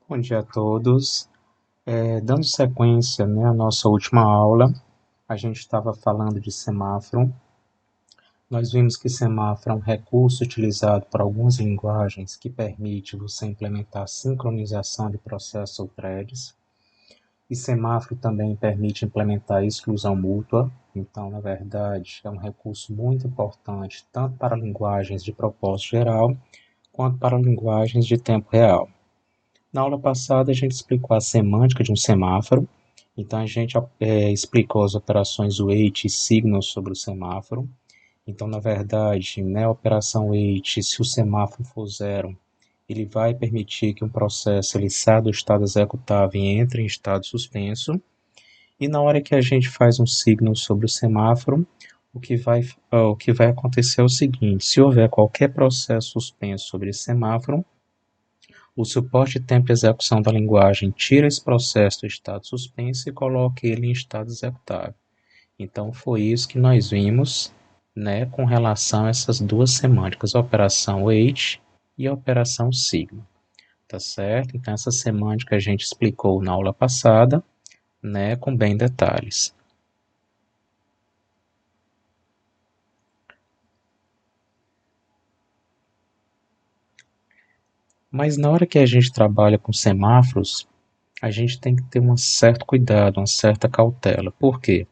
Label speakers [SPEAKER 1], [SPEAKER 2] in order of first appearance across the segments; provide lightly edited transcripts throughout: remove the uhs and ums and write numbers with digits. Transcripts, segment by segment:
[SPEAKER 1] Bom dia a todos. Dando sequência, à nossa última aula, a gente estava falando de semáforo. Nós vimos que semáforo é um recurso utilizado por algumas linguagens que permite você implementar sincronização de processos ou threads. E semáforo também permite implementar exclusão mútua. Então, na verdade, é um recurso muito importante tanto para linguagens de propósito geral quanto para linguagens de tempo real. Na aula passada, a gente explicou a semântica de um semáforo, então a gente explicou as operações wait e signal sobre o semáforo. Então, na verdade, a operação wait, se o semáforo for zero, ele vai permitir que um processo ele saia do estado executável e entre em estado suspenso. E na hora que a gente faz um signal sobre o semáforo, o que vai acontecer é o seguinte: se houver qualquer processo suspenso sobre esse semáforo, o suporte de tempo de execução da linguagem tira esse processo do estado suspenso e coloca ele em estado executável. Então, foi isso que nós vimos, com relação a essas duas semânticas, a operação wait e a operação sigma. Tá certo? Então, essa semântica a gente explicou na aula passada, com bem detalhes. Mas na hora que a gente trabalha com semáforos, a gente tem que ter um certo cuidado, uma certa cautela. Por quê?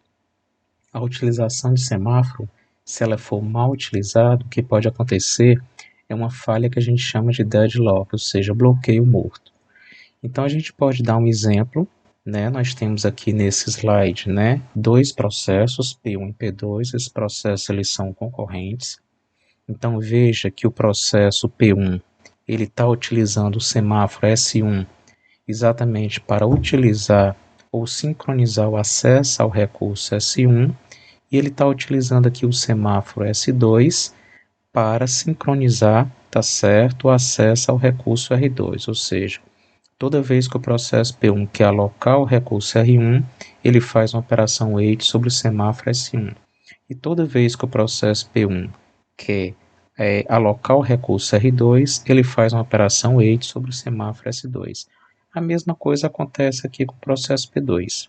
[SPEAKER 1] A utilização de semáforo, se ela for mal utilizada, o que pode acontecer é uma falha que a gente chama de deadlock, ou seja, bloqueio morto. Então a gente pode dar um exemplo, Nós temos aqui nesse slide, dois processos, P1 e P2, esses processos eles são concorrentes. Então veja que o processo P1, ele está utilizando o semáforo S1 exatamente para utilizar ou sincronizar o acesso ao recurso S1, e ele está utilizando aqui o semáforo S2 para sincronizar, tá certo, o acesso ao recurso R2, ou seja, toda vez que o processo P1 quer alocar o recurso R1, ele faz uma operação wait sobre o semáforo S1. E toda vez que o processo P1 quer alocar o recurso R2, ele faz uma operação wait sobre o semáforo S2. A mesma coisa acontece aqui com o processo P2.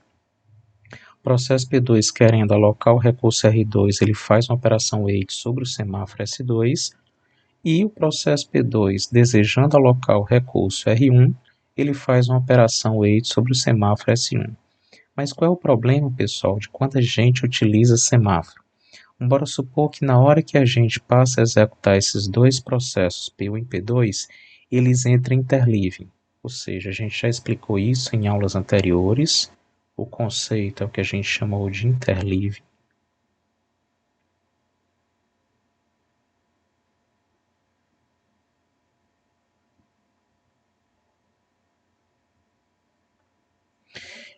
[SPEAKER 1] O processo P2 querendo alocar o recurso R2, ele faz uma operação wait sobre o semáforo S2, e o processo P2 desejando alocar o recurso R1, ele faz uma operação wait sobre o semáforo S1. Mas qual é o problema, pessoal, de quando a gente utiliza semáforo? Bora supor que na hora que a gente passa a executar esses dois processos, P1 e P2, eles entrem em interleaving. Ou seja, a gente já explicou isso em aulas anteriores. O conceito é o que a gente chamou de interleaving.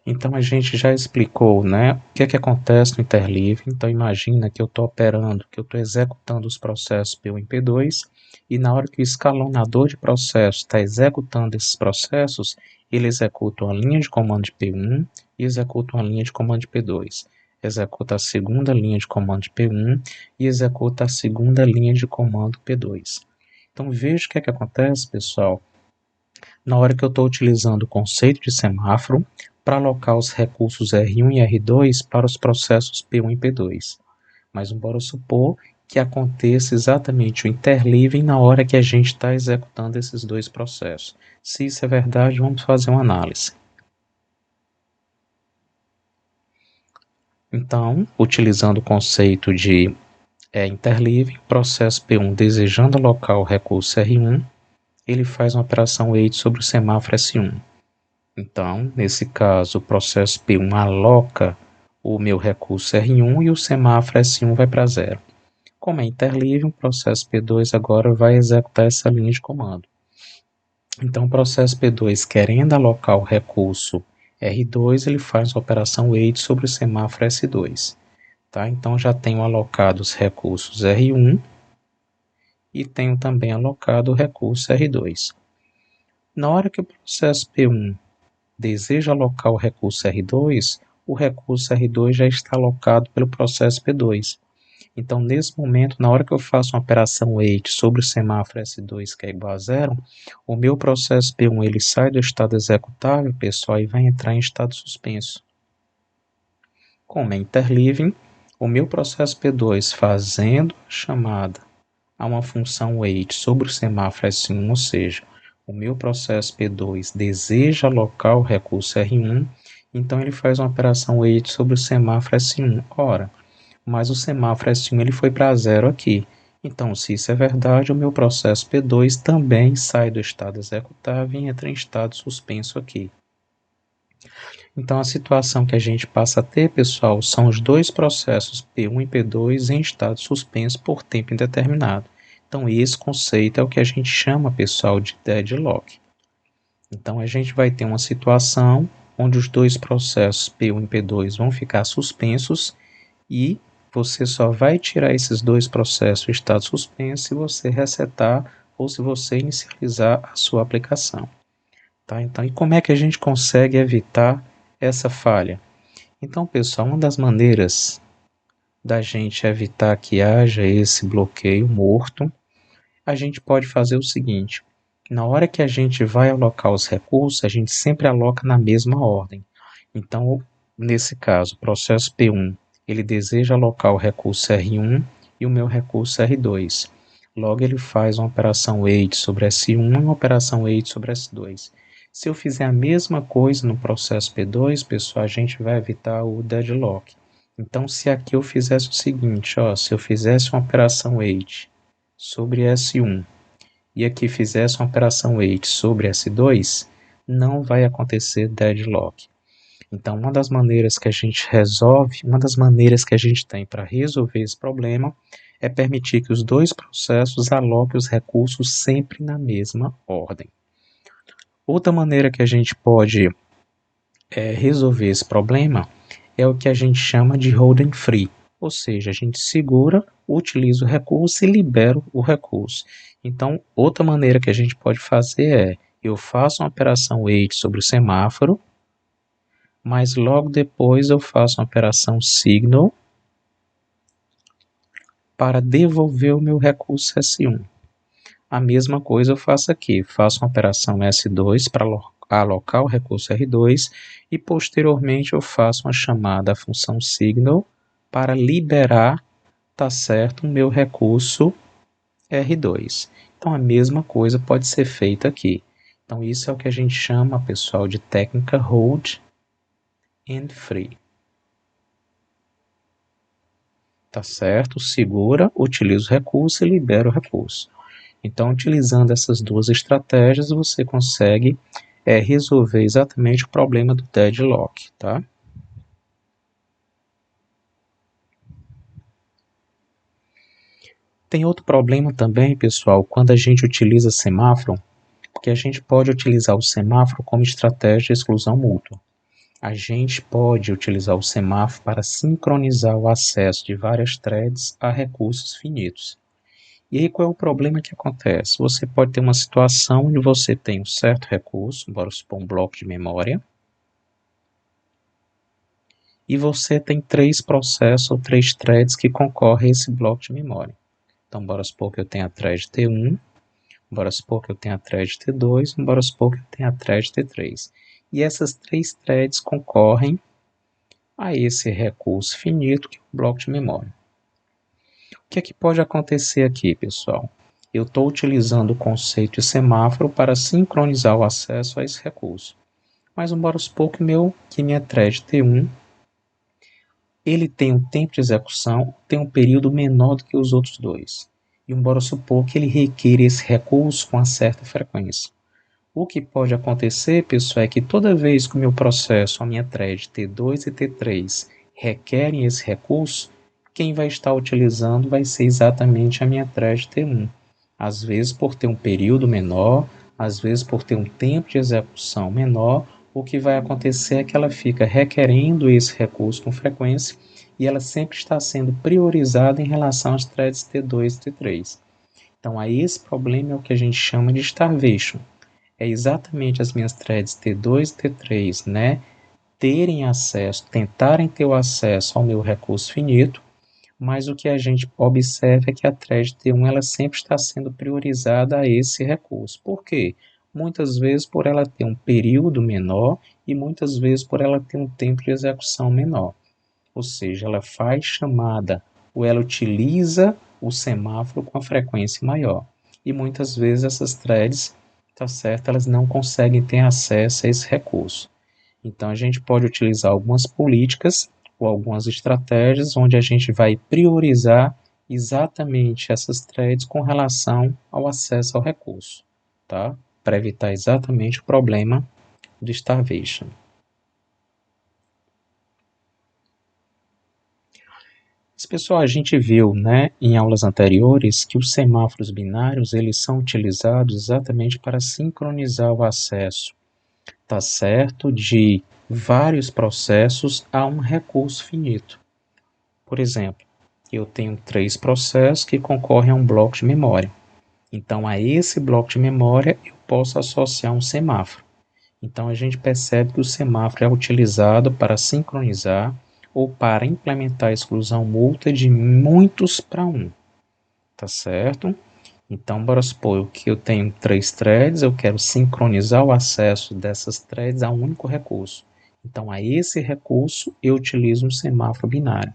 [SPEAKER 1] Então a gente já explicou, o que é que acontece no interleaving. Então imagina que eu estou operando, que eu estou executando os processos P1 e P2, e na hora que o escalonador de processos está executando esses processos, ele executa uma linha de comando de P1 e executa uma linha de comando de P2. Executa a segunda linha de comando de P1 e executa a segunda linha de comando P2. Então veja o que é que acontece, pessoal, na hora que eu estou utilizando o conceito de semáforo para alocar os recursos R1 e R2 para os processos P1 e P2. Mas bora supor que aconteça exatamente o interleaving na hora que a gente está executando esses dois processos. Se isso é verdade, vamos fazer uma análise. Então, utilizando o conceito de interleaving, processo P1 desejando alocar o recurso R1, ele faz uma operação wait sobre o semáforo S1. Então, nesse caso, o processo P1 aloca o meu recurso R1 e o semáforo S1 vai para zero. Como é interleaving, o processo P2 agora vai executar essa linha de comando. Então, o processo P2, querendo alocar o recurso R2, ele faz a operação wait sobre o semáforo S2. Tá? Então, já tenho alocado os recursos R1 e tenho também alocado o recurso R2. Na hora que o processo P1 deseja alocar o recurso R2, o recurso R2 já está alocado pelo processo P2. Então, nesse momento, na hora que eu faço uma operação wait sobre o semáforo S2, que é igual a zero, o meu processo P1 ele sai do estado executável, pessoal, e vai entrar em estado suspenso. Como é interleaving, o meu processo P2 fazendo a chamada a uma função wait sobre o semáforo S1, ou seja, o meu processo P2 deseja alocar o recurso R1, então ele faz uma operação wait sobre o semáforo S1. Ora, mas o semáforo S1 ele foi para zero aqui. Então, se isso é verdade, o meu processo P2 também sai do estado executável e entra em estado suspenso aqui. Então, a situação que a gente passa a ter, pessoal, são os dois processos P1 e P2 em estado suspenso por tempo indeterminado. Então, esse conceito é o que a gente chama, pessoal, de deadlock. Então, a gente vai ter uma situação onde os dois processos P1 e P2 vão ficar suspensos e você só vai tirar esses dois processos do estado suspenso se você resetar ou se você inicializar a sua aplicação. Tá? Então, e como é que a gente consegue evitar essa falha? Então, pessoal, uma das maneiras da gente evitar que haja esse bloqueio morto, a gente pode fazer o seguinte: na hora que a gente vai alocar os recursos, a gente sempre aloca na mesma ordem. Então, nesse caso, o processo P1, ele deseja alocar o recurso R1 e o meu recurso R2. Logo, ele faz uma operação wait sobre S1 e uma operação wait sobre S2. Se eu fizer a mesma coisa no processo P2, pessoal, a gente vai evitar o deadlock. Então, se aqui eu fizesse o seguinte, ó, se eu fizesse uma operação wait sobre S1 e aqui fizesse uma operação wait sobre S2, não vai acontecer deadlock. Então, uma das maneiras que a gente resolve, uma das maneiras que a gente tem para resolver esse problema é permitir que os dois processos aloquem os recursos sempre na mesma ordem. Outra maneira que a gente pode resolver esse problema é o que a gente chama de hold and free, ou seja, a gente segura, utiliza o recurso e libera o recurso. Então, outra maneira que a gente pode fazer é, eu faço uma operação wait sobre o semáforo, mas logo depois eu faço uma operação signal para devolver o meu recurso S1. A mesma coisa eu faço aqui, faço uma operação S2 para alocar o recurso R2 e posteriormente eu faço uma chamada à função signal para liberar, tá certo, o meu recurso R2. Então a mesma coisa pode ser feita aqui. Então isso é o que a gente chama, pessoal, de técnica hold and free. Tá certo? Segura, utiliza o recurso e libera o recurso. Então, utilizando essas duas estratégias, você consegue resolver exatamente o problema do deadlock, tá? Tem outro problema também, pessoal, quando a gente utiliza semáforo, porque a gente pode utilizar o semáforo como estratégia de exclusão mútua. A gente pode utilizar o semáforo para sincronizar o acesso de várias threads a recursos finitos. E aí qual é o problema que acontece? Você pode ter uma situação onde você tem um certo recurso, bora supor um bloco de memória, e você tem três processos ou três threads que concorrem a esse bloco de memória. Então, bora supor que eu tenha a thread T1, bora supor que eu tenha a thread T2, bora supor que eu tenha a thread T3. E essas três threads concorrem a esse recurso finito que é o bloco de memória. O que é que pode acontecer aqui, pessoal? Eu estou utilizando o conceito de semáforo para sincronizar o acesso a esse recurso. Mas bora supor que minha thread T1 ele tem um tempo de execução, tem um período menor do que os outros dois. E bora supor que ele requer esse recurso com uma certa frequência. O que pode acontecer, pessoal, é que toda vez que o meu processo, a minha thread T2 e T3 requerem esse recurso, quem vai estar utilizando vai ser exatamente a minha thread T1. Às vezes por ter um período menor, às vezes por ter um tempo de execução menor, o que vai acontecer é que ela fica requerendo esse recurso com frequência e ela sempre está sendo priorizada em relação às threads T2 e T3. Então, aí esse problema é o que a gente chama de starvation. É exatamente as minhas threads T2 e T3, né, terem acesso, tentarem ter o acesso ao meu recurso finito, mas o que a gente observa é que a thread T1 ela sempre está sendo priorizada a esse recurso. Por quê? Muitas vezes por ela ter um período menor e muitas vezes por ela ter um tempo de execução menor. Ou seja, ela faz chamada ou ela utiliza o semáforo com a frequência maior. E muitas vezes essas threads, tá certo, elas não conseguem ter acesso a esse recurso. Então a gente pode utilizar algumas políticas ou algumas estratégias onde a gente vai priorizar exatamente essas threads com relação ao acesso ao recurso, tá? Para evitar exatamente o problema do starvation. Mas, pessoal, a gente viu, né, em aulas anteriores que os semáforos binários eles são utilizados exatamente para sincronizar o acesso, tá certo, de vários processos a um recurso finito. Por exemplo, eu tenho 3 processos que concorrem a um bloco de memória. Então, a esse bloco de memória eu posso associar um semáforo. Então, a gente percebe que o semáforo é utilizado para sincronizar ou para implementar a exclusão multa de muitos para um, tá certo? Então, bora supor que eu tenho 3 threads, eu quero sincronizar o acesso dessas threads a um único recurso. Então, a esse recurso eu utilizo um semáforo binário.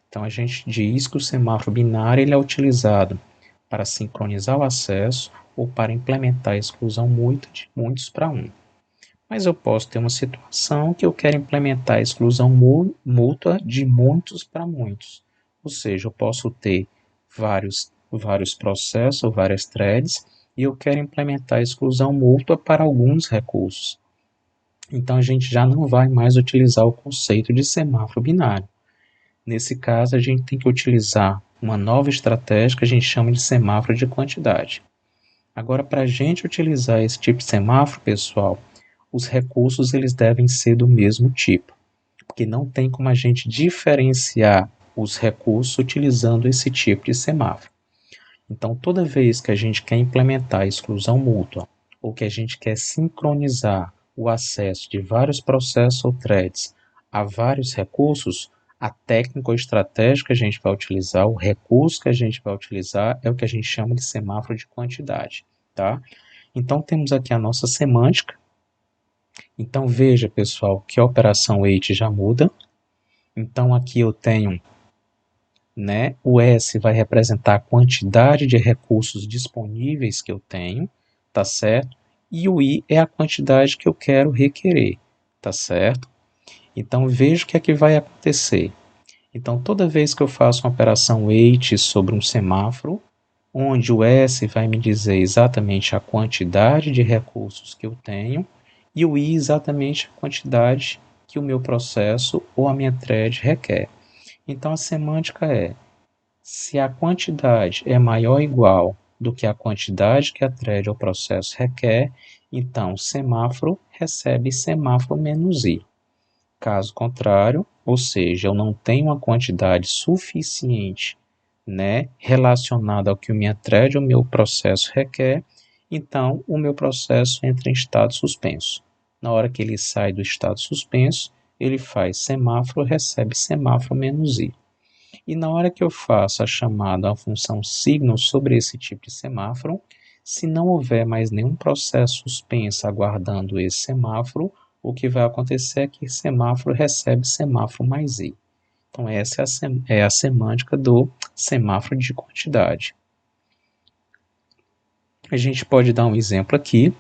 [SPEAKER 1] Então, a gente diz que o semáforo binário ele é utilizado para sincronizar o acesso ou para implementar a exclusão multa de muitos para um. Mas eu posso ter uma situação que eu quero implementar a exclusão mútua de muitos para muitos. Ou seja, eu posso ter vários processos ou várias threads e eu quero implementar a exclusão mútua para alguns recursos. Então a gente já não vai mais utilizar o conceito de semáforo binário. Nesse caso, a gente tem que utilizar uma nova estratégia que a gente chama de semáforo de quantidade. Agora, para a gente utilizar esse tipo de semáforo, pessoal, os recursos eles devem ser do mesmo tipo, porque não tem como a gente diferenciar os recursos utilizando esse tipo de semáforo. Então, toda vez que a gente quer implementar a exclusão mútua ou que a gente quer sincronizar o acesso de vários processos ou threads a vários recursos, a técnica ou estratégia que a gente vai utilizar, o recurso que a gente vai utilizar é o que a gente chama de semáforo de quantidade, tá? Então, temos aqui a nossa semântica. Então, veja, pessoal, que a operação weight já muda. Então, aqui eu tenho, né, o S vai representar a quantidade de recursos disponíveis que eu tenho, tá certo? E o I é a quantidade que eu quero requerer, tá certo? Então, veja o que é que vai acontecer. Então, toda vez que eu faço uma operação weight sobre um semáforo, onde o S vai me dizer exatamente a quantidade de recursos que eu tenho e o I exatamente a quantidade que o meu processo ou a minha thread requer. Então a semântica é: se a quantidade é maior ou igual do que a quantidade que a thread ou processo requer, então o semáforo recebe semáforo menos i. Caso contrário, ou seja, eu não tenho uma quantidade suficiente, né, relacionada ao que o minha thread ou meu processo requer, então o meu processo entra em estado suspenso. Na hora que ele sai do estado suspenso, ele faz semáforo, recebe semáforo menos i. E na hora que eu faço a chamada à função signal sobre esse tipo de semáforo, se não houver mais nenhum processo suspenso aguardando esse semáforo, o que vai acontecer é que o semáforo recebe semáforo mais i. Então essa é a semântica do semáforo de quantidade. A gente pode dar um exemplo aqui.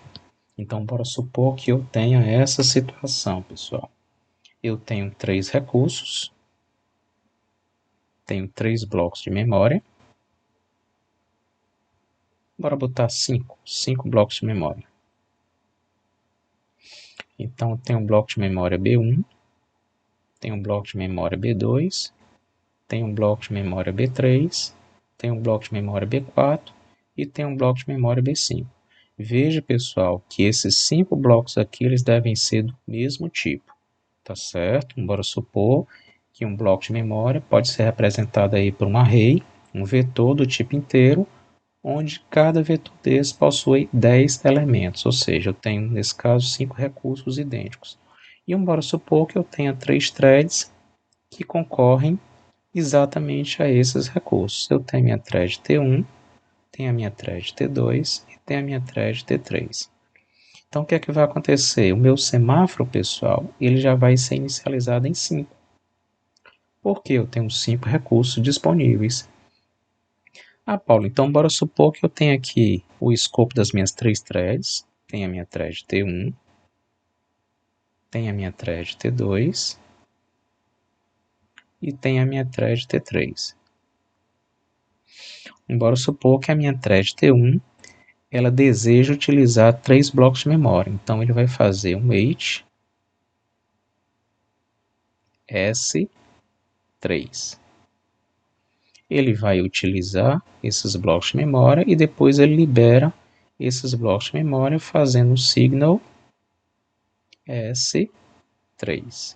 [SPEAKER 1] Então, bora supor que eu tenha essa situação, pessoal. Eu tenho 3 recursos, tenho 3 blocos de memória. Bora botar 5 blocos de memória. Então, eu tenho um bloco de memória B1, tenho um bloco de memória B2, tenho um bloco de memória B3, tenho um bloco de memória B4 e tenho um bloco de memória B5. Veja, pessoal, que esses 5 blocos aqui eles devem ser do mesmo tipo, tá certo? Bora supor que um bloco de memória pode ser representado aí por um array, um vetor do tipo inteiro, onde cada vetor desse possui 10 elementos, ou seja, eu tenho, nesse caso, 5 recursos idênticos. E bora supor que eu tenha 3 threads que concorrem exatamente a esses recursos. Eu tenho a minha thread T1, tenho a minha thread T2 e tenho a minha thread T3. Então, o que é que vai acontecer? O meu semáforo, pessoal, ele já vai ser inicializado em 5, porque eu tenho 5 recursos disponíveis. Ah, Paulo, então bora supor que eu tenho aqui o escopo das minhas 3 threads. Tem a minha thread T1, tem a minha thread T2 e tem a minha thread T3. Bora supor que a minha thread T1 ela deseja utilizar 3 blocos de memória. Então ele vai fazer um wait S3. Ele vai utilizar esses blocos de memória e depois ele libera esses blocos de memória fazendo o signal S3.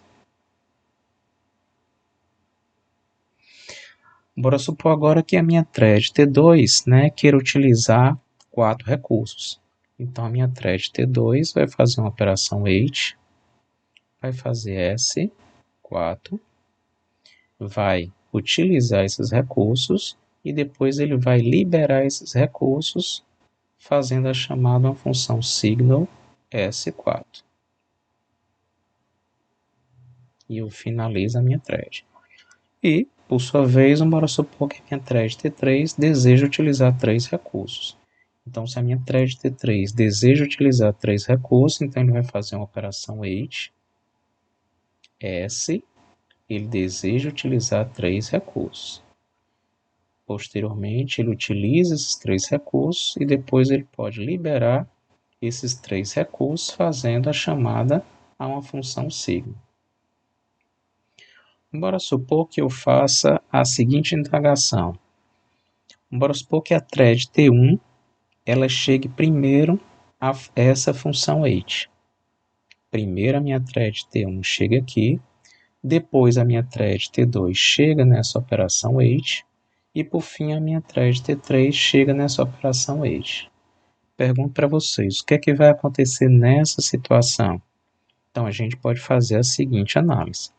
[SPEAKER 1] Bora supor agora que a minha thread T2 queira utilizar 4 recursos. Então a minha thread T2 vai fazer uma operação wait, vai fazer S4, vai utilizar esses recursos e depois ele vai liberar esses recursos fazendo a chamada uma função signal S4. E eu finalizo a minha thread. E, por sua vez, bora supor que a minha thread T3 deseja utilizar 3 recursos. Então, se a minha thread T3 deseja utilizar 3 recursos, então ele vai fazer uma operação wait S, ele deseja utilizar 3 recursos. Posteriormente, ele utiliza esses 3 recursos e depois ele pode liberar esses 3 recursos fazendo a chamada a uma função signal. Bora supor que eu faça a seguinte indagação. Bora supor que a thread T1 ela chegue primeiro a essa função wait. Primeiro a minha thread T1 chega aqui, depois a minha thread T2 chega nessa operação wait e por fim a minha thread T3 chega nessa operação wait. Pergunto para vocês, o que é que vai acontecer nessa situação? Então a gente pode fazer a seguinte análise.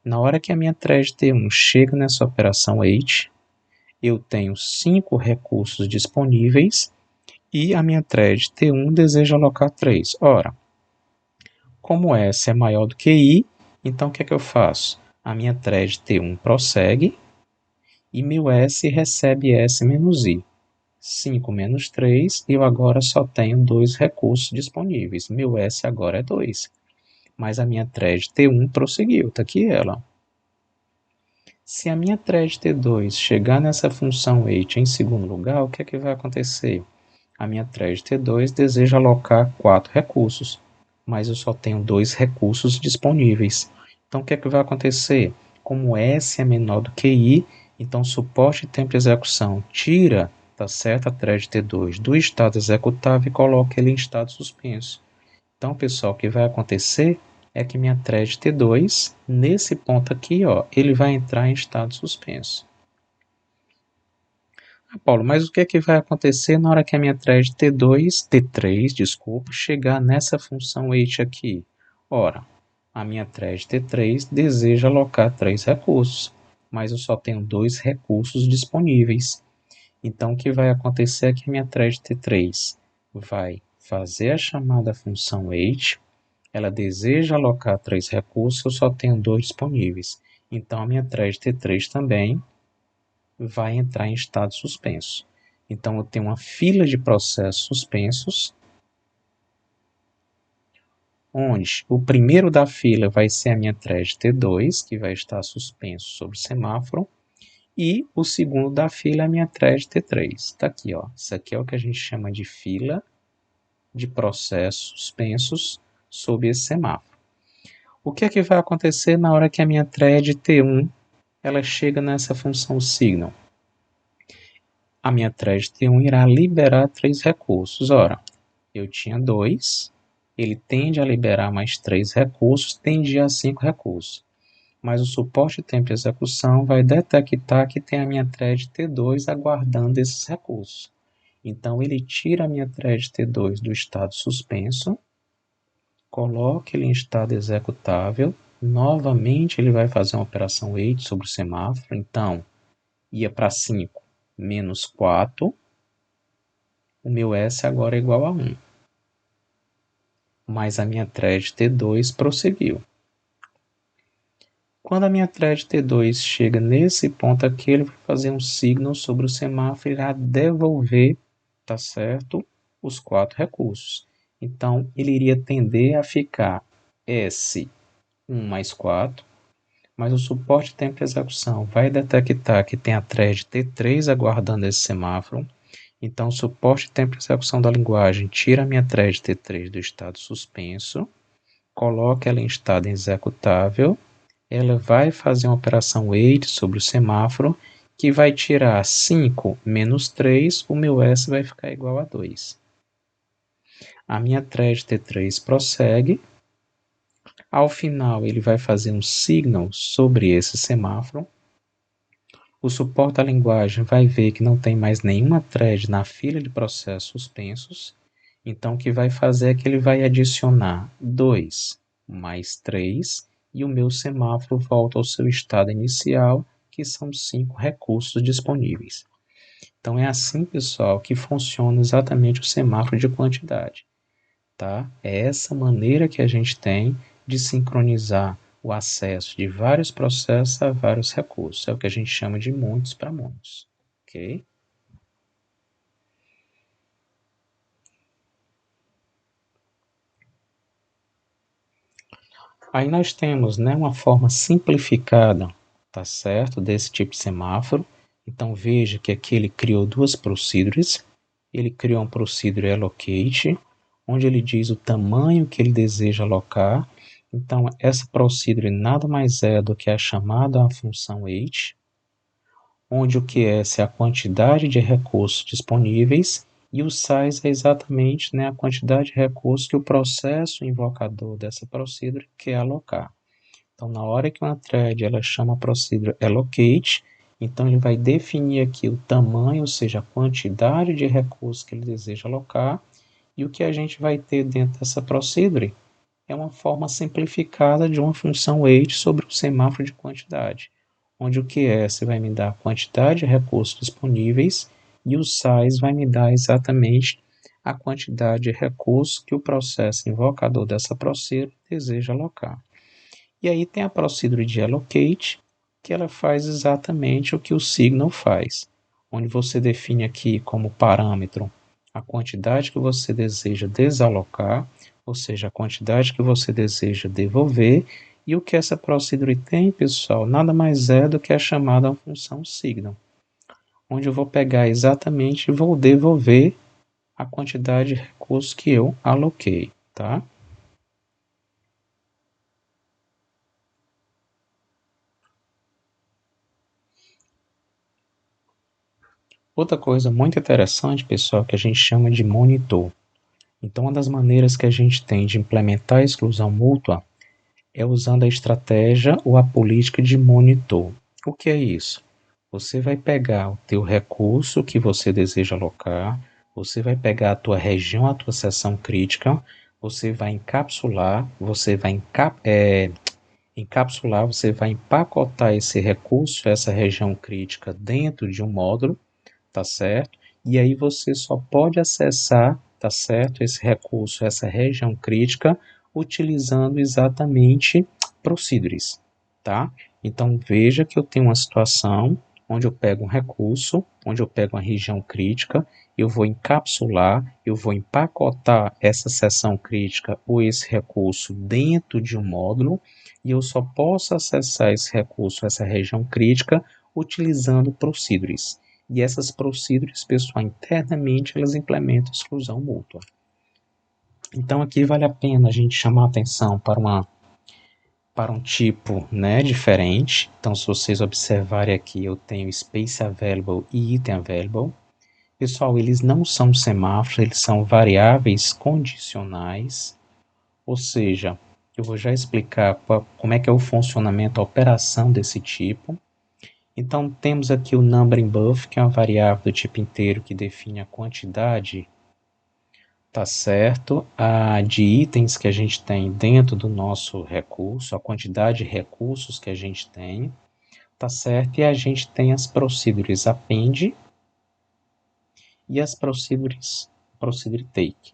[SPEAKER 1] Na hora que a minha thread T1 chega nessa operação wait, eu tenho 5 recursos disponíveis e a minha thread T1 deseja alocar 3. Ora, como S é maior do que I, então o que é que eu faço? A minha thread T1 prossegue e meu S recebe S menos I. 5 menos 3, eu agora só tenho 2 recursos disponíveis. Meu S agora é 2. Mas a minha thread T1 prosseguiu, está aqui ela. Se a minha thread T2 chegar nessa função wait em segundo lugar, o que é que vai acontecer? A minha thread T2 deseja alocar 4 recursos, mas eu só tenho 2 recursos disponíveis. Então o que é que vai acontecer? Como S é menor do que I, então suporte e tempo de execução tira, tá certo, a thread T2 do estado executável e coloca ele em estado suspenso. Então, pessoal, o que vai acontecer é que minha thread T2, nesse ponto aqui, ó, ele vai entrar em estado suspenso. Ah, Paulo, mas o que é que vai acontecer na hora que a minha thread T3, desculpa, chegar nessa função wait aqui? Ora, a minha thread T3 deseja alocar 3 recursos, mas eu só tenho 2 recursos disponíveis. Então, o que vai acontecer é que a minha thread T3 vai fazer a chamada função wait, ela deseja alocar 3 recursos, eu só tenho 2 disponíveis. Então, a minha thread T3 também vai entrar em estado suspenso. Então, eu tenho uma fila de processos suspensos, onde o primeiro da fila vai ser a minha thread T2, que vai estar suspenso sobre o semáforo, e o segundo da fila é a minha thread T3. Está aqui, ó. Isso aqui é o que a gente chama de fila de processos suspensos sob esse semáforo. O que é que vai acontecer na hora que a minha thread T1 ela chega nessa função signal? A minha thread T1 irá liberar 3 recursos. Ora, eu tinha 2, ele tende a liberar mais 3 recursos, tende a 5 recursos. Mas o suporte tempo de execução vai detectar que tem a minha thread T2 aguardando esses recursos. Então ele tira a minha thread T2 do estado suspenso, coloca ele em estado executável Novamente ele vai fazer uma operação wait sobre o semáforo, então ia para 5 menos 4, o meu S agora é igual a 1. Mas a minha thread T2 prosseguiu. Quando a minha thread T2 chega nesse ponto aqui, ele vai fazer um signal sobre o semáforo e irá devolver, tá certo, os 4 recursos. Então, ele iria tender a ficar S1 mais 4, mas o suporte tempo de execução vai detectar que tem a thread T3 aguardando esse semáforo. Então, o suporte tempo de execução da linguagem tira a minha thread T3 do estado suspenso, coloca ela em estado executável, ela vai fazer uma operação wait sobre o semáforo, que vai tirar 5 menos 3, o meu S vai ficar igual a 2. A minha thread T3 prossegue, ao final ele vai fazer um signal sobre esse semáforo, o suporte da linguagem vai ver que não tem mais nenhuma thread na fila de processos suspensos, então o que vai fazer é que ele vai adicionar 2 mais 3 e o meu semáforo volta ao seu estado inicial, que são 5 recursos disponíveis. Então é assim, pessoal, que funciona exatamente o semáforo de quantidade. Tá? É essa maneira que a gente tem de sincronizar o acesso de vários processos a vários recursos. É o que a gente chama de muitos para muitos. Ok? Aí nós temos, né, uma forma simplificada, tá certo, desse tipo de semáforo. Então veja que aqui ele criou duas procedures. Ele criou um procedure allocate, onde ele diz o tamanho que ele deseja alocar. Então essa procedure nada mais é do que a chamada função wait, onde o QS é a quantidade de recursos disponíveis e o size é exatamente, né, a quantidade de recursos que o processo invocador dessa procedure quer alocar. Então, na hora que uma thread ela chama a procedure allocate, então ele vai definir aqui o tamanho, ou seja, a quantidade de recursos que ele deseja alocar, e o que a gente vai ter dentro dessa procedure é uma forma simplificada de uma função wait sobre o semáforo de quantidade, onde o QS vai me dar a quantidade de recursos disponíveis e o size vai me dar exatamente a quantidade de recursos que o processo invocador dessa procedure deseja alocar. E aí tem a procedure de allocate, que ela faz exatamente o que o signal faz, onde você define aqui como parâmetro a quantidade que você deseja desalocar, ou seja, a quantidade que você deseja devolver, e o que essa procedure tem, pessoal, nada mais é do que a chamada função signal, onde eu vou pegar exatamente e vou devolver a quantidade de recursos que eu aloquei, tá? Outra coisa muito interessante, pessoal, que a gente chama de monitor. Então, uma das maneiras que a gente tem de implementar a exclusão mútua é usando a estratégia ou a política de monitor. O que é isso? Você vai pegar o teu recurso que você deseja alocar, você vai pegar a tua região, a tua seção crítica, você vai encapsular, encapsular, você vai empacotar esse recurso, essa região crítica dentro de um módulo, tá certo? E aí você só pode acessar, tá certo? Esse recurso, essa região crítica, utilizando exatamente procedures, tá? Então veja que eu tenho uma situação onde eu pego um recurso, onde eu pego uma região crítica, eu vou encapsular, eu vou empacotar essa seção crítica ou esse recurso dentro de um módulo, e eu só posso acessar esse recurso, essa região crítica, utilizando procedures. E essas procedures, pessoal, internamente elas implementam exclusão mútua. Então aqui vale a pena a gente chamar a atenção para um tipo, né, diferente. Então se vocês observarem aqui, eu tenho space available e item available. Pessoal, eles não são semáforos, eles são variáveis condicionais. Ou seja, eu vou já explicar como é que é o funcionamento, a operação desse tipo. Então temos aqui o numbering buff, que é uma variável do tipo inteiro que define a quantidade tá certo? De itens que a gente tem dentro do nosso recurso, a quantidade de recursos que a gente tem, tá certo? E a gente tem as procedures append e as procedure take.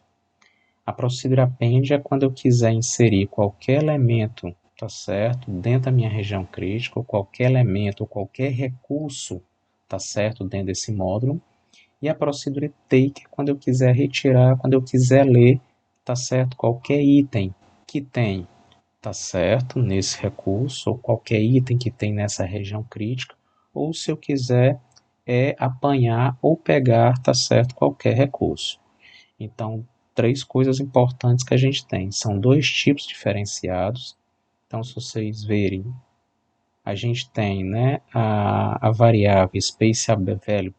[SPEAKER 1] A procedure append é quando eu quiser inserir qualquer elemento, tá certo? Dentro da minha região crítica, ou qualquer elemento, ou qualquer recurso, tá certo? Dentro desse módulo. E a procedure take é quando eu quiser retirar, quando eu quiser ler, tá certo? Qualquer item que tem, tá certo? Nesse recurso, ou qualquer item que tem nessa região crítica, ou se eu quiser apanhar ou pegar, tá certo? Qualquer recurso. Então, três coisas importantes que a gente tem. São dois tipos diferenciados. Então, se vocês verem, a gente tem, né, a variável space available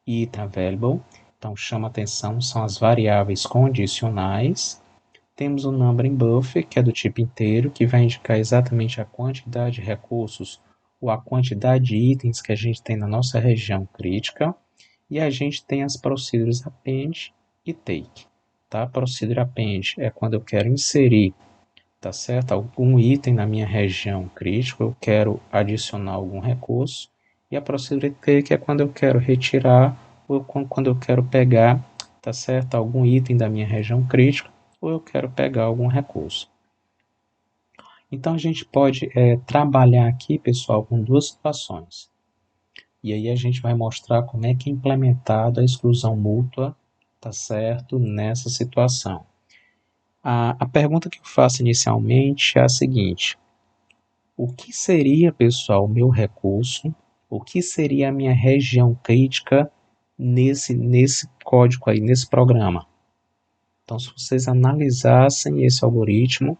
[SPEAKER 1] e item available. Então, chama atenção, são as variáveis condicionais. Temos o numbering buffer, que é do tipo inteiro, que vai indicar exatamente a quantidade de recursos ou a quantidade de itens que a gente tem na nossa região crítica. E a gente tem as procedures append e take. Tá? Procedure append é quando eu quero inserir, tá certo? Algum item na minha região crítica, eu quero adicionar algum recurso. E a procedure take é quando eu quero retirar ou quando eu quero pegar, tá certo? Algum item da minha região crítica ou eu quero pegar algum recurso. Então a gente pode trabalhar aqui, pessoal, com duas situações. E aí a gente vai mostrar como é que é implementado a exclusão mútua, tá certo, nessa situação. A pergunta que eu faço inicialmente é a seguinte: o que seria, pessoal, o meu recurso? O que seria a minha região crítica nesse código aí, nesse programa? Então, se vocês analisassem esse algoritmo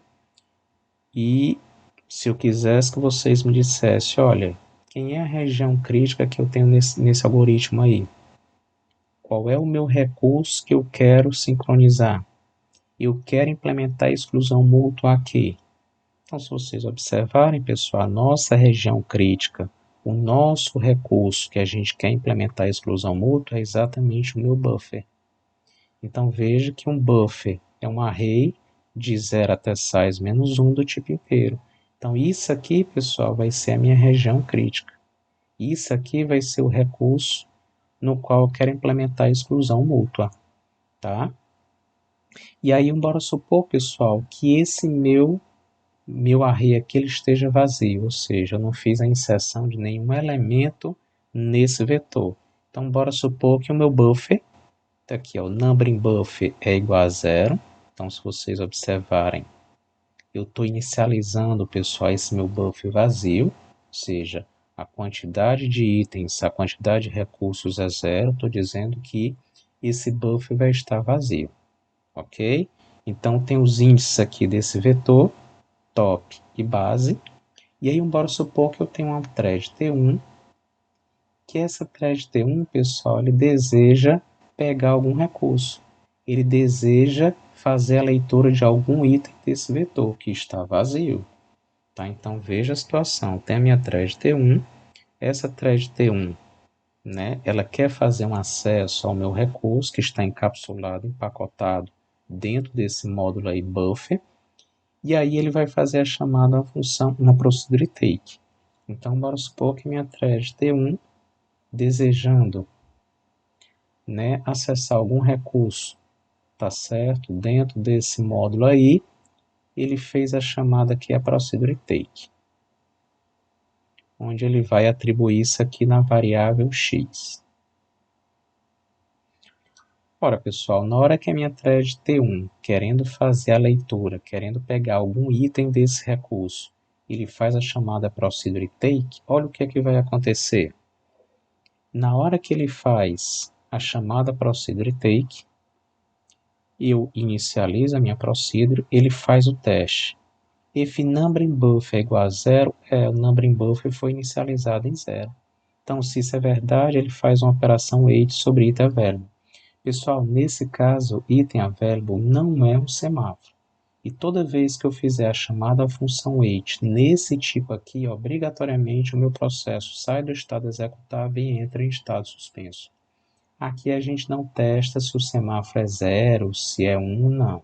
[SPEAKER 1] e se eu quisesse que vocês me dissessem, olha, quem é a região crítica que eu tenho nesse algoritmo aí? Qual é o meu recurso que eu quero sincronizar? Eu quero implementar a exclusão mútua aqui. Então, se vocês observarem, pessoal, a nossa região crítica, o nosso recurso que a gente quer implementar a exclusão mútua é exatamente o meu buffer. Então, veja que um buffer é um array de 0 até size menos 1 do tipo inteiro. Então, isso aqui, pessoal, vai ser a minha região crítica. Isso aqui vai ser o recurso no qual eu quero implementar a exclusão mútua, tá? E aí, bora supor, pessoal, que esse meu array aqui ele esteja vazio, ou seja, eu não fiz a inserção de nenhum elemento nesse vetor. Então, bora supor que o meu buffer, tá aqui, ó, o numbering buffer é igual a 0. Então, se vocês observarem, eu estou inicializando, pessoal, esse meu buffer vazio, ou seja, a quantidade de itens, a quantidade de recursos é 0. Estou dizendo que esse buffer vai estar vazio, ok? Então, tem os índices aqui desse vetor, top e base. E aí, bora supor que eu tenho uma thread T1, que essa thread T1, pessoal, ele deseja pegar algum recurso. Ele deseja fazer a leitura de algum item desse vetor que está vazio. Tá? Então, veja a situação. Tem a minha thread T1. Essa thread T1, né, ela quer fazer um acesso ao meu recurso que está encapsulado, empacotado dentro desse módulo aí buffer. E aí ele vai fazer a chamada função, uma procedure take. Então, bora supor que minha thread T1, desejando, né, acessar algum recurso, tá certo? Dentro desse módulo aí, ele fez a chamada aqui, a procedure take, onde ele vai atribuir isso aqui na variável x. Ora, pessoal, na hora que a minha thread T1, querendo fazer a leitura, querendo pegar algum item desse recurso, ele faz a chamada procedure take, olha o que é que vai acontecer. Na hora que ele faz a chamada procedure take, eu inicializo a minha procedure, ele faz o teste. If numbering buffer é igual a 0, o numbering buffer foi inicializado em 0. Então, se isso é verdade, ele faz uma operação wait sobre item available. Pessoal, nesse caso, item available não é um semáforo. E toda vez que eu fizer a chamada função wait nesse tipo aqui, obrigatoriamente o meu processo sai do estado executável e entra em estado suspenso. Aqui a gente não testa se o semáforo é 0, se é 1, não.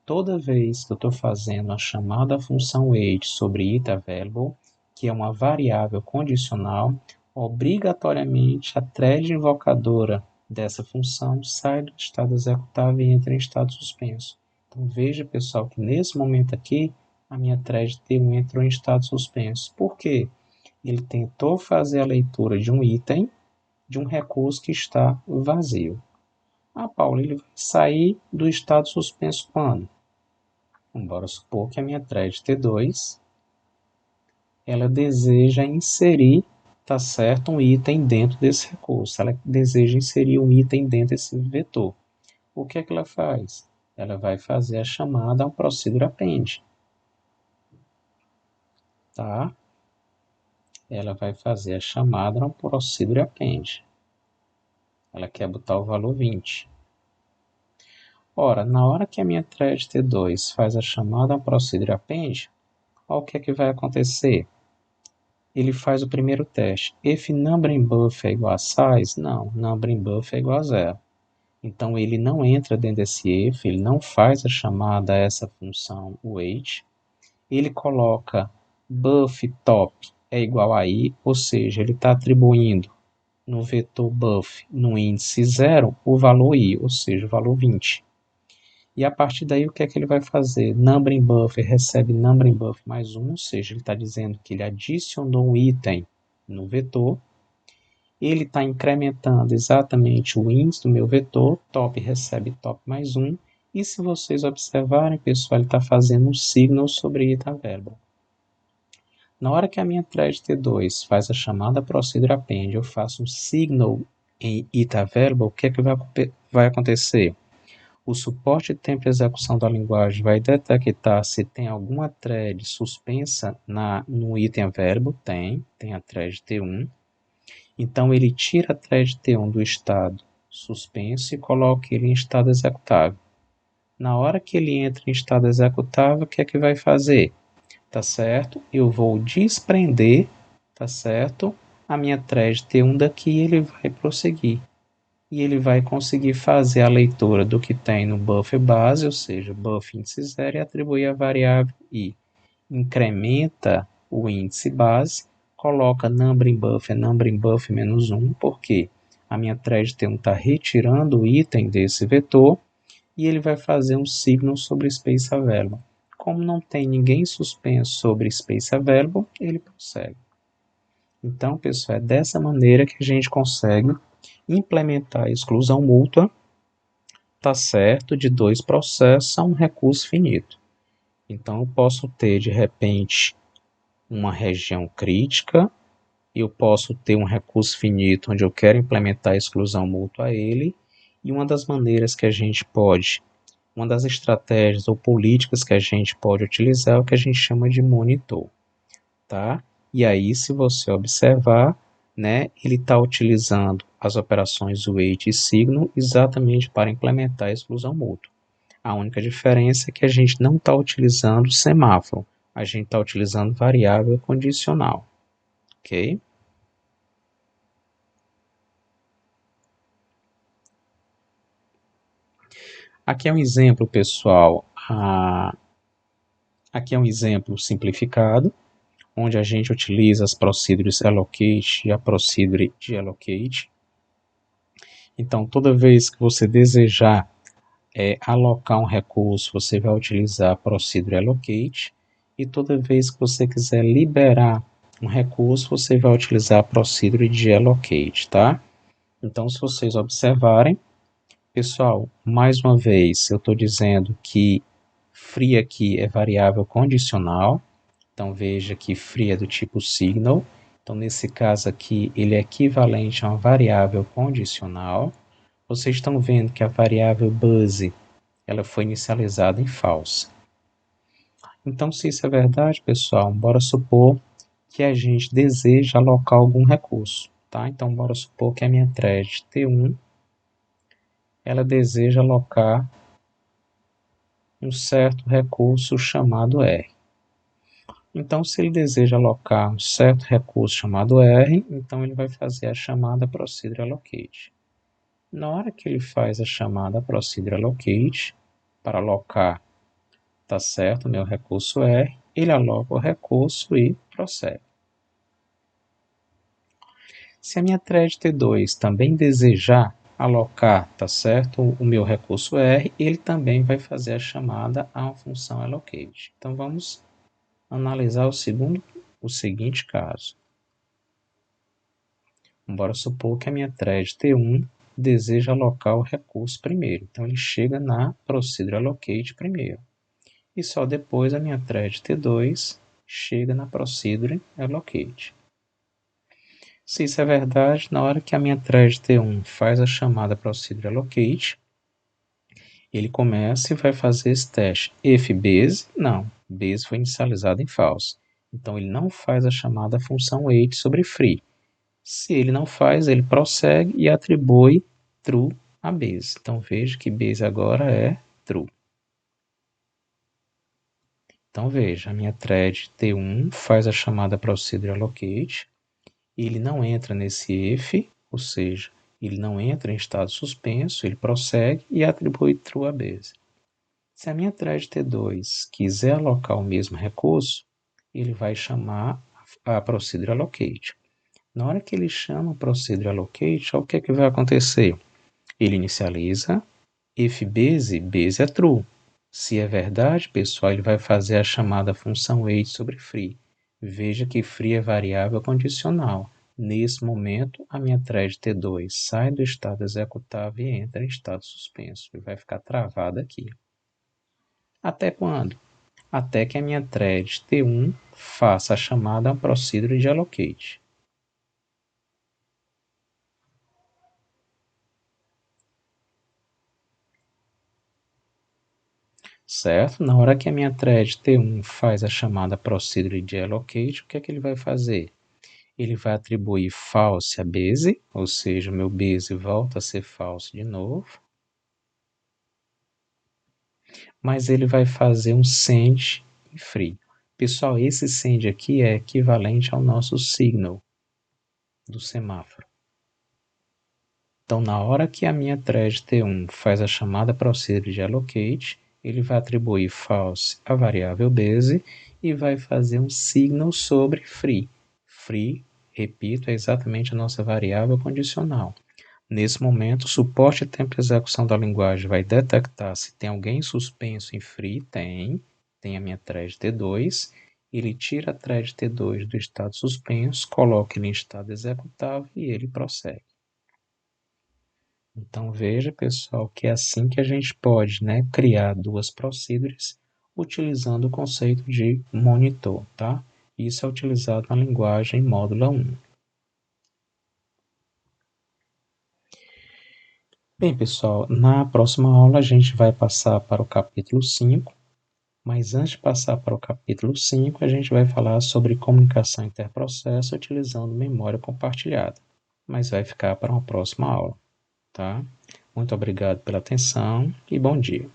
[SPEAKER 1] Toda vez que eu estou fazendo a chamada função wait sobre itAvailable, que é uma variável condicional, obrigatoriamente a thread invocadora dessa função sai do estado executável e entra em estado suspenso. Então veja, pessoal, que nesse momento aqui, a minha thread T1 entrou em estado suspenso. Por quê? Ele tentou fazer a leitura de um item de um recurso que está vazio. Paulo, ele vai sair do estado suspenso quando? Bora supor que a minha thread T2 ela deseja inserir, tá certo, um item dentro desse recurso. Ela deseja inserir um item dentro desse vetor. O que é que ela faz? Ela vai fazer a chamada ao procedure append, tá? Ela vai fazer a chamada ao procedure append. Ela quer botar o valor 20. Ora, na hora que a minha thread T2 faz a chamada ao procedure append, olha o que é que vai acontecer. Ele faz o primeiro teste. If number in buff é igual a size, não, number in buff é igual a 0. Então ele não entra dentro desse if, ele não faz a chamada a essa função wait. Ele coloca buff top é igual a i, ou seja, ele está atribuindo no vetor buff no índice 0 o valor i, ou seja, o valor 20. E a partir daí, o que é que ele vai fazer? Numbering buffer recebe numbering buffer mais 1, ou seja, ele está dizendo que ele adicionou um item no vetor. Ele está incrementando exatamente o índice do meu vetor. Top recebe top mais 1. E se vocês observarem, pessoal, ele está fazendo um signal sobre itAvailable. Na hora que a minha thread T2 faz a chamada procedure append, eu faço um signal em itAvailable, o que é que vai acontecer? O suporte de tempo de execução da linguagem vai detectar se tem alguma thread suspensa no item available. Tem a thread T1. Então ele tira a thread T1 do estado suspenso e coloca ele em estado executável. Na hora que ele entra em estado executável, o que é que vai fazer? Tá certo? Eu vou desprender, tá certo? A minha thread T1 daqui e ele vai prosseguir. E ele vai conseguir fazer a leitura do que tem no buffer base, ou seja, buff índice 0, e atribuir a variável i. Incrementa o índice base, coloca numbering buffer menos 1, porque a minha thread T1 está retirando o item desse vetor, e ele vai fazer um signal sobre space available. Como não tem ninguém suspenso sobre space available, ele prossegue. Então, pessoal, é dessa maneira que a gente consegue implementar a exclusão mútua, tá certo, de dois processos a um recurso finito. Então, eu posso ter, de repente, uma região crítica, eu posso ter um recurso finito onde eu quero implementar a exclusão mútua a ele, e uma das maneiras que a gente pode, uma das estratégias ou políticas que a gente pode utilizar é o que a gente chama de monitor, tá? E aí, se você observar, né, ele está utilizando as operações wait e signal exatamente para implementar a exclusão mútua. A única diferença é que a gente não está utilizando semáforo, a gente está utilizando variável condicional, ok? Aqui é um exemplo, pessoal, aqui é um exemplo simplificado, onde a gente utiliza as procedures allocate e a procedure deallocate. Então, toda vez que você desejar alocar um recurso, você vai utilizar a procedure allocate, e toda vez que você quiser liberar um recurso, você vai utilizar a procedure deallocate, tá? Então, se vocês observarem, pessoal, mais uma vez, eu estou dizendo que free aqui é variável condicional, então veja que free é do tipo signal, então nesse caso aqui ele é equivalente a uma variável condicional. Vocês estão vendo que a variável base ela foi inicializada em false. Então, se isso é verdade, pessoal, bora supor que a gente deseja alocar algum recurso, tá? Então, bora supor que a minha thread T1 ela deseja alocar um certo recurso chamado R. Então, se ele deseja alocar um certo recurso chamado R, então ele vai fazer a chamada procedure allocate. Na hora que ele faz a chamada procedure allocate, para alocar, tá certo, meu recurso R, ele aloca o recurso e prossegue. Se a minha thread T2 também desejar alocar, tá certo, o meu recurso R, ele também vai fazer a chamada a uma função allocate. Então vamos analisar o seguinte caso. Bora supor que a minha thread T1 deseja alocar o recurso primeiro. Então ele chega na procedure allocate primeiro. E só depois a minha thread T2 chega na procedure allocate. Se isso é verdade, na hora que a minha thread T1 faz a chamada procedure allocate, ele começa e vai fazer esse teste. If base, não, base foi inicializado em false. Então ele não faz a chamada função wait sobre free. Se ele não faz, ele prossegue e atribui true a base. Então veja que base agora é true. Então veja, a minha thread T1 faz a chamada procedure allocate, ele não entra nesse if, ou seja, ele não entra em estado suspenso, ele prossegue e atribui true a base. Se a minha thread T2 quiser alocar o mesmo recurso, ele vai chamar a procedure allocate. Na hora que ele chama a procedure allocate, o que é que vai acontecer? Ele inicializa, if base, base é true. Se é verdade, pessoal, ele vai fazer a chamada função wait sobre free. Veja que free é variável condicional. Nesse momento, a minha thread T2 sai do estado executável e entra em estado suspenso. E vai ficar travada aqui. Até quando? Até que a minha thread T1 faça a chamada a procedure de allocate. Certo? Na hora que a minha thread T1 faz a chamada procedure de allocate, o que é que ele vai fazer? Ele vai atribuir false a base, ou seja, o meu base volta a ser false de novo. Mas ele vai fazer um send em free. Pessoal, esse send aqui é equivalente ao nosso signal do semáforo. Então, na hora que a minha thread T1 faz a chamada procedure de allocate, ele vai atribuir false à variável base e vai fazer um signal sobre free. Free, repito, é exatamente a nossa variável condicional. Nesse momento, o suporte de tempo de execução da linguagem vai detectar se tem alguém suspenso em free, tem a minha thread T2, ele tira a thread T2 do estado suspenso, coloca ele em estado executável e ele prossegue. Então veja, pessoal, que é assim que a gente pode, né, criar duas procedures utilizando o conceito de monitor, tá? Isso é utilizado na linguagem Módula 1. Bem, pessoal, na próxima aula a gente vai passar para o capítulo 5, mas antes de passar para o capítulo 5, a gente vai falar sobre comunicação interprocesso utilizando memória compartilhada, mas vai ficar para uma próxima aula, tá? Muito obrigado pela atenção e bom dia.